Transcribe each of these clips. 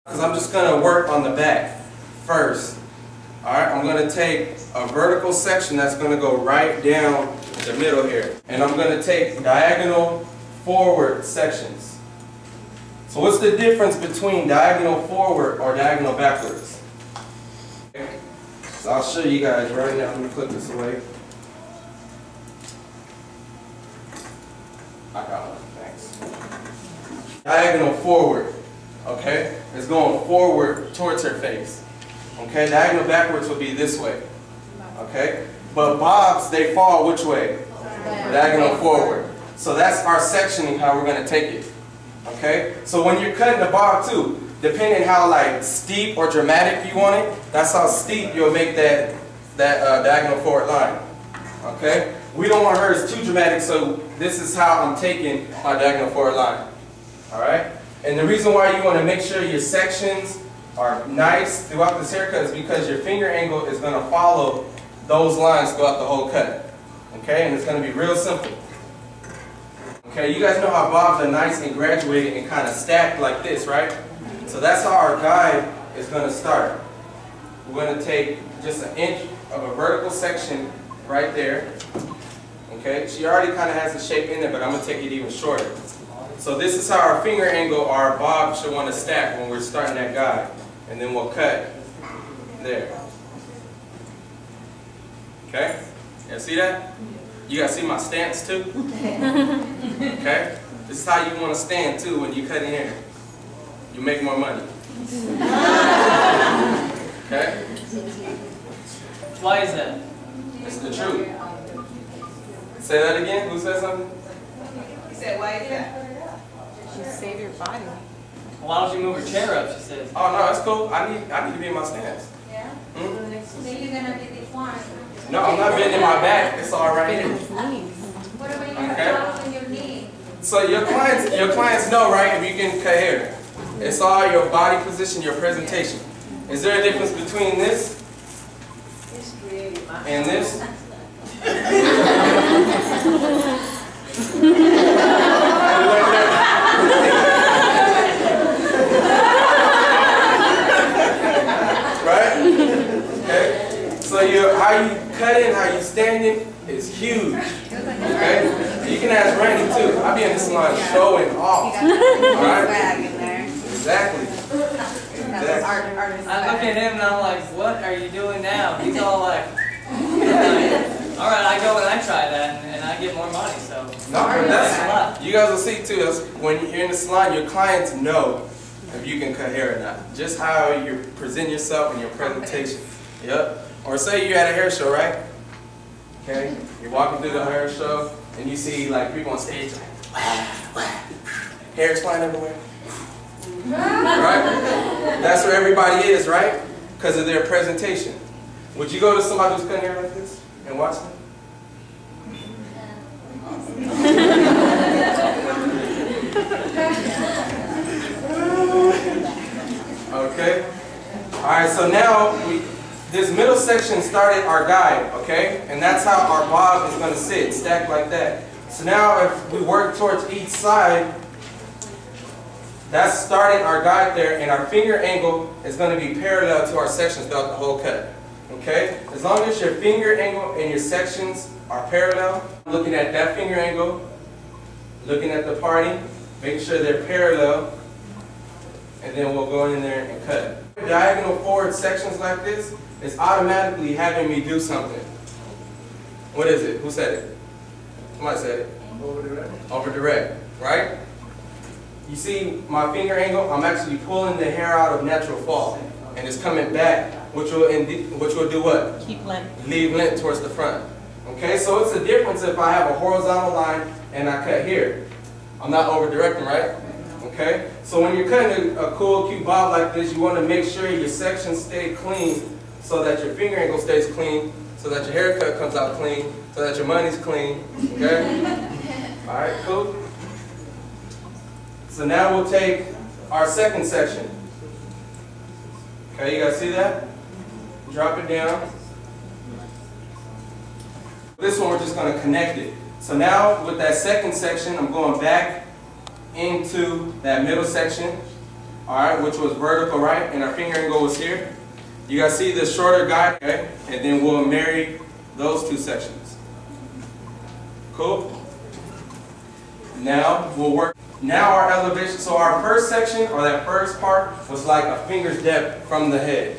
Because I'm just going to work on the back first. Alright, I'm going to take a vertical section that's going to go right down the middle here. And I'm going to take diagonal forward sections. So what's the difference between diagonal forward or diagonal backwards? Okay. So I'll show you guys right now. Let me click this away. I got one, thanks. Diagonal forward, okay? It's going forward towards her face. Okay, diagonal backwards would be this way. Okay? But bobs, they fall which way? Diagonal forward. So that's our sectioning, how we're going to take it. Okay? So when you're cutting the bob too, depending how like steep or dramatic you want it, that's how steep you'll make that diagonal forward line. Okay? We don't want hers too dramatic, so this is how I'm taking my diagonal forward line. Alright? And the reason why you want to make sure your sections are nice throughout this haircut is because your finger angle is going to follow those lines throughout the whole cut. Okay? And it's going to be real simple. Okay, you guys know how bobs are nice and graduated and kind of stacked like this, right? So that's how our guide is going to start. We're going to take just an inch of a vertical section right there. Okay, she already kind of has the shape in there, but I'm going to take it even shorter. So this is how our finger angle, our bob should want to stack when we're starting that guide. And then we'll cut there. Okay? You see that? You guys see my stance too? Okay? This is how you want to stand too when you cut in hair. You make more money. Okay? Why is that? It's the truth. Say that again? Who said something? He said, why is that? You save your body. Why don't you move your chair up, she says. Oh no, that's cool. I need to be in my stance. Yeah? Hmm? So you're going to be declined. No, I'm not bending my back. It's all right here. What about your Okay. elbow and your knee? So your clients know, right, if you can cut hair. It's all your body position, your presentation. Is there a difference between this and this? Right? Okay? So how you cutting, how you standing is huge. Okay? You can ask Randy too. I be in the salon showing off. Alright? Exactly. I look at him and I'm like, what are you doing now? He's all like, alright, I go and I try that and I get more money, so. No, that's, you guys will see too, that's, when you're in the salon, your clients know if you can cut hair or not. Just how you present yourself and your presentation. Yep. Or say you're at a hair show, right? Okay? You're walking through the hair show and you see like people on stage like, hair's flying everywhere. Right? That's where everybody is, right? Because of their presentation. Would you go to somebody who's cutting hair like this and watch them? Okay? Alright, so now this middle section started our guide, okay? And that's how our bob is going to sit, stacked like that. So now if we work towards each side, that's starting our guide there, and our finger angle is going to be parallel to our sections throughout the whole cut. Okay? As long as your finger angle and your sections are parallel, looking at that finger angle, looking at the parting, making sure they're parallel, and then we'll go in there and cut. Diagonal forward sections like this is automatically having me do something. What is it? Who said it? Somebody said it. Over direct. Over direct, right? You see my finger angle? I'm actually pulling the hair out of natural fall, and it's coming back, which will do what? Keep length. Leave length towards the front. Okay, so it's a difference if I have a horizontal line and I cut here. I'm not over directing, right? Okay, so when you're cutting a cool, cute bob like this, you want to make sure your sections stay clean, so that your finger angle stays clean, so that your haircut comes out clean, so that your money's clean. Okay. All right, cool. So now we'll take our second section. Okay, you guys see that? Drop it down. This one we're just going to connect it. So now with that second section, I'm going back into that middle section. alright, which was vertical, right? And our finger angle was here. You guys see the shorter guide, okay? And then we'll marry those two sections. Cool? Now we'll work. Now our elevation, so our first section, or that first part, was like a finger's depth from the head.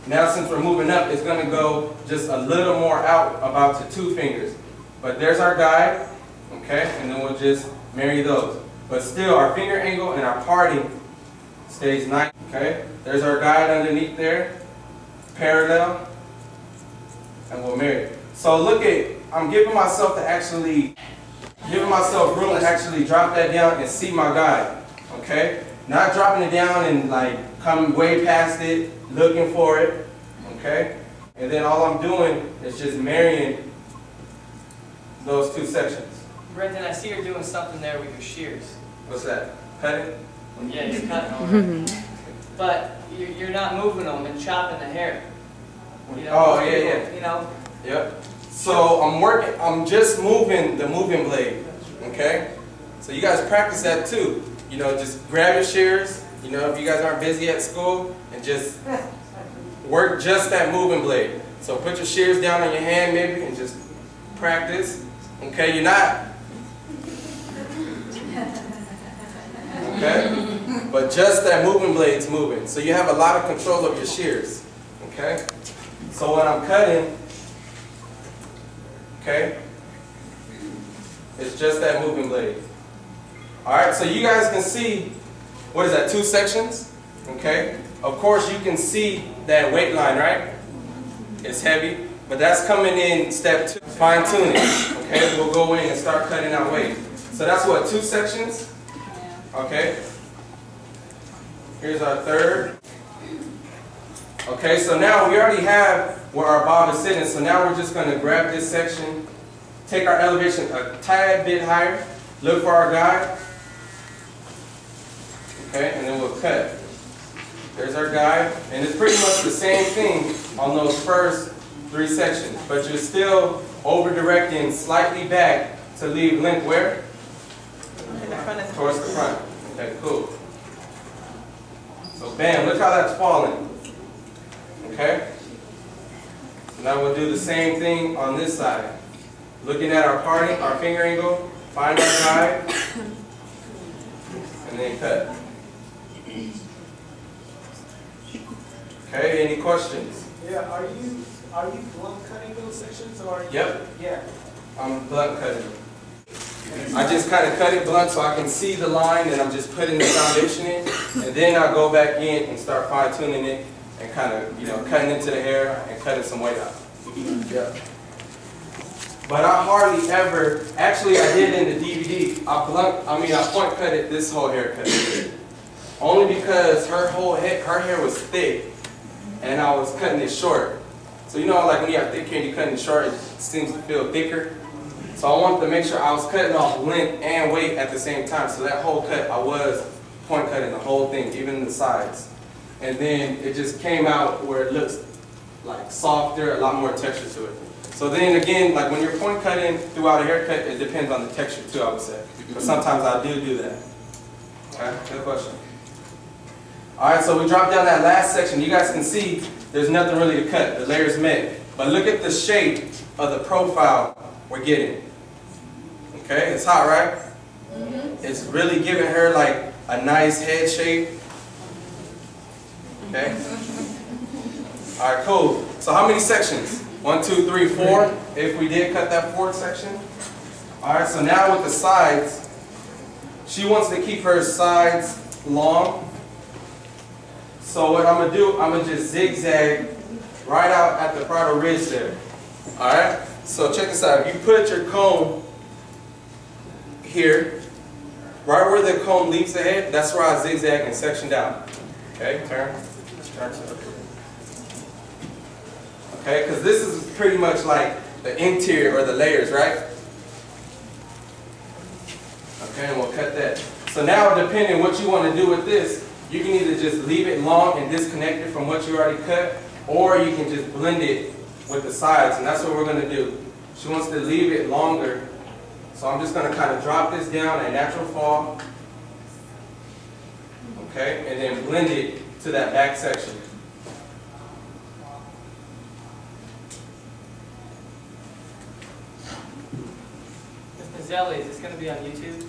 Now since we're moving up, it's going to go just a little more out, about to 2 fingers. But there's our guide, okay? And then we'll just marry those. But still, our finger angle and our parting stays nice, okay? There's our guide underneath there, parallel, and we'll marry it. So look at, I'm giving myself to actually, giving myself room to actually drop that down and see my guide, okay? Not dropping it down and like coming way past it, looking for it, okay? And then all I'm doing is just marrying those 2 sections. Brenton, I see you're doing something there with your shears. What's that? Cutting? Yeah, you're cutting already. But you're not moving them and chopping the hair. You know, oh, yeah, yeah. You know? Yep. So I'm just moving the moving blade, okay? So you guys practice that too. You know, just grab your shears, you know, if you guys aren't busy at school, and just work just that moving blade. So put your shears down on your hand maybe and just practice. Okay, you're not. Okay? But just that moving blade's moving. So you have a lot of control of your shears. Okay? So when I'm cutting, okay, it's just that moving blade. Alright, so you guys can see, what is that, 2 sections? Okay? Of course you can see that weight line, right? It's heavy, but that's coming in step 2, fine tuning. Okay, we'll go in and start cutting out weight. So that's what, 2 sections? Okay. Here's our third. Okay, so now we already have where our bob is sitting, so now we're just going to grab this section, take our elevation a tad bit higher, look for our guide, okay, and then we'll cut. There's our guide, and it's pretty much the same thing on those first 3 sections, but you're still over-directing slightly back to leave length where? In the front of the Towards the front. Okay, cool. So bam, look how that's falling. Okay? So now we'll do the same thing on this side. Looking at our parting, our finger angle, find our guide, and then cut. Okay, any questions? Yeah, are you blunt cutting those sections or? Yep. Yeah. I'm blunt cutting. I just kind of cut it blunt so I can see the line, and I'm just putting the foundation in, and then I'll go back in and start fine tuning it and kind of, you know, cutting into the hair and cutting some weight out. Yeah. But I hardly ever, actually I did in the DVD, I point cut it this whole haircut. Only because her hair was thick and I was cutting it short. So you know, like when you have thick hair and you're cutting it short, it seems to feel thicker. So I wanted to make sure I was cutting off length and weight at the same time. So that whole cut, I was point cutting the whole thing, even the sides. And then it just came out where it looks like softer, a lot more texture to it. So then again, like when you're point cutting throughout a haircut, it depends on the texture too, I would say. But sometimes I do that. Okay, good question. Alright, so we dropped down that last section. You guys can see there's nothing really to cut. The layer's met. But look at the shape of the profile we're getting. Okay, it's hot, right? It's really giving her like a nice head shape. Okay? Alright, cool. So how many sections? 1, 2, 3, 4. If we did cut that 4th section. Alright, so now with the sides, she wants to keep her sides long. So what I'm going to do, I'm going to just zigzag right out at the frontal ridge there. Alright? So check this out. If you put your comb here, right where the comb leaves the head, that's where I zigzag and section down. Okay, turn. Okay, because this is pretty much like the interior or the layers, right? Okay, and we'll cut that. So now, depending what you want to do with this, you can either just leave it long and disconnect it from what you already cut, or you can just blend it with the sides, and that's what we're going to do. She wants to leave it longer, so I'm just going to kind of drop this down at natural fall. okay, and then blend it to that back section. Mr. Zelli, is this going to be on YouTube?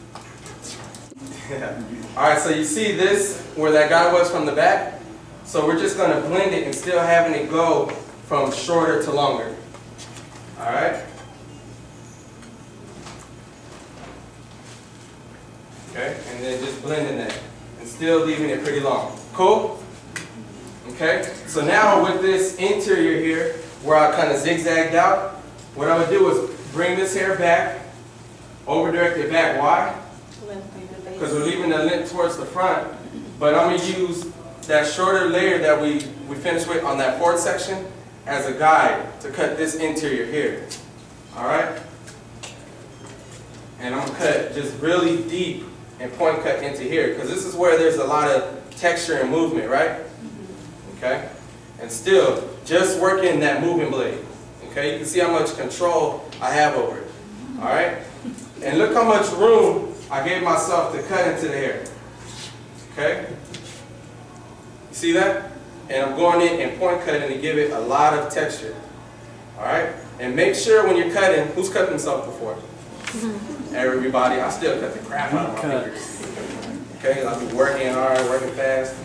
Yeah. Alright, so you see this, where that guy was from the back? So we're just going to blend it and still having it go from shorter to longer. Alright? Okay, and then just blending that. And still leaving it pretty long. Cool? Okay, so now with this interior here, where I kind of zigzagged out, what I would do is bring this hair back, over direct it back. Why? Because we're leaving the length towards the front, but I'm going to use that shorter layer that we finished with on that fourth section as a guide to cut this interior here. Alright? And I'm going to cut just really deep and point cut into here, because this is where there's a lot of texture and movement, right? Okay? And still, just working that moving blade. Okay? You can see how much control I have over it. Alright? And look how much room I gave myself to cut into the hair. Okay? You see that? And I'm going in and point cutting to give it a lot of texture. Alright? And make sure when you're cutting, who's cut themselves before? Everybody. I still cut the crap out of my fingers. Okay? I'll be working hard, working fast.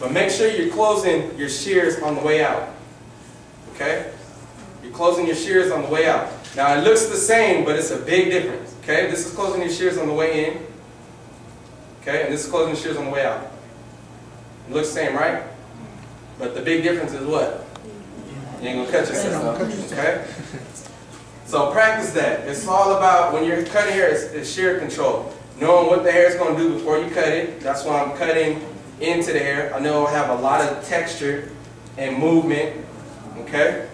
But make sure you're closing your shears on the way out. Okay? You're closing your shears on the way out. Now it looks the same, but it's a big difference. Okay? This is closing your shears on the way in. Okay? And this is closing your shears on the way out. It looks the same, right? But the big difference is what? You ain't gonna cut yourself. Okay? So practice that. It's all about, when you're cutting hair, it's shear control. Knowing what the hair is going to do before you cut it. That's why I'm cutting into the hair. I know I have a lot of texture and movement. Okay?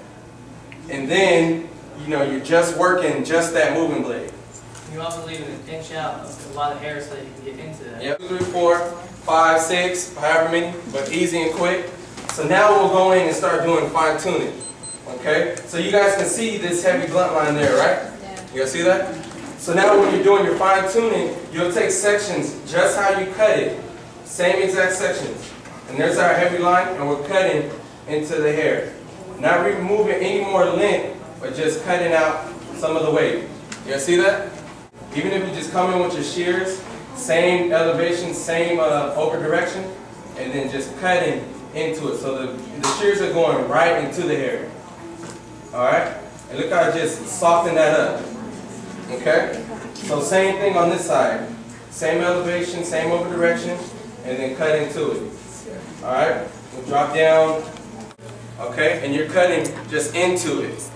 And then, you know, you're just working just that moving blade. You're also leaving an inch out of a lot of hair so that you can get into that. Yep. 2, 3, 4, 5, 6, however many, but easy and quick. So now we'll go in and start doing fine tuning. Okay? So you guys can see this heavy blunt line there, right? Yeah. You guys see that? So now when you're doing your fine tuning, you'll take sections just how you cut it. Same exact sections. And there's our heavy line, and we're cutting into the hair. Not removing any more length, but just cutting out some of the weight. You guys see that? Even if you just come in with your shears, same elevation, same over direction, and then just cutting into it. So the shears are going right into the hair. Alright? And look how I just softened that up. Okay? So same thing on this side. Same elevation, same over direction, and then cut into it. Alright? We'll drop down. Okay? And you're cutting just into it.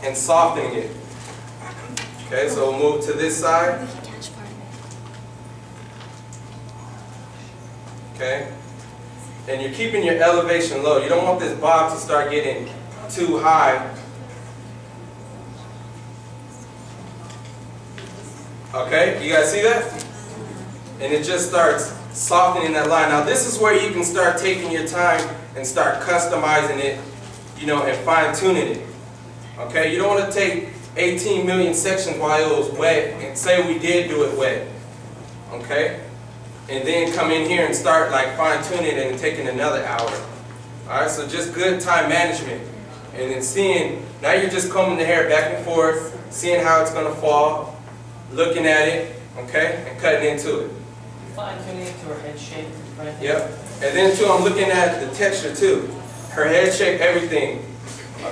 And softening it. Okay, so we'll move to this side. Okay? And you're keeping your elevation low. You don't want this bob to start getting too high. Okay, you guys see that? And it just starts softening that line. Now this is where you can start taking your time and start customizing it, you know, and fine tuning it. Okay, you don't want to take 18 million sections while it was wet and say we did do it wet. Okay? And then come in here and start like fine tuning it and taking another hour. Alright, so just good time management. And then seeing, now you're just combing the hair back and forth, seeing how it's going to fall, looking at it, okay, and cutting into it. Fine tuning it to her head shape, right? Yep. And then too, I'm looking at the texture too. Her head shape, everything.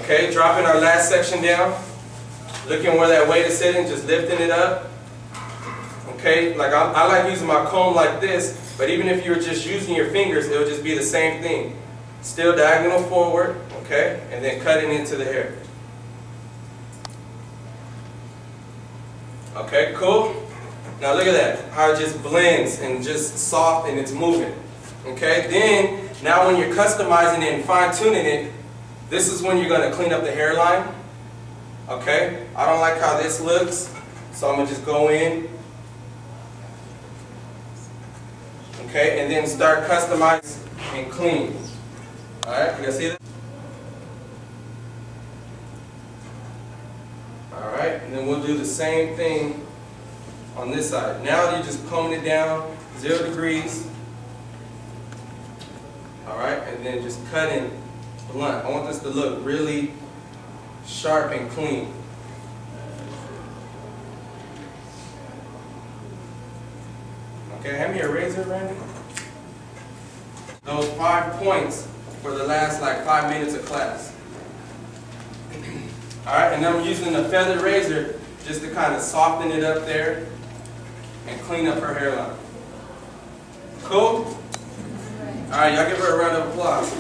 Okay, dropping our last section down, looking where that weight is sitting, just lifting it up. Okay, like I like using my comb like this, but even if you were just using your fingers, it would just be the same thing. Still diagonal forward, okay, and then cutting into the hair. Okay, cool. Now look at that, how it just blends and just soft and it's moving. Okay, then now when you're customizing it and fine tuning it, this is when you're going to clean up the hairline. Okay, I don't like how this looks, so I'm going to just go in. Okay, and then start customizing and clean. Alright, you guys see that? Alright, and then we'll do the same thing on this side. Now you're just combing it down, 0 degrees. All right, and then just cutting blunt. I want this to look really sharp and clean. Okay, hand me a razor, Randy. Those 5 points for the last like 5 minutes of class. All right, and then I'm using a feather razor just to kind of soften it up there and clean up her hairline. Cool? All right, y'all give her a round of applause.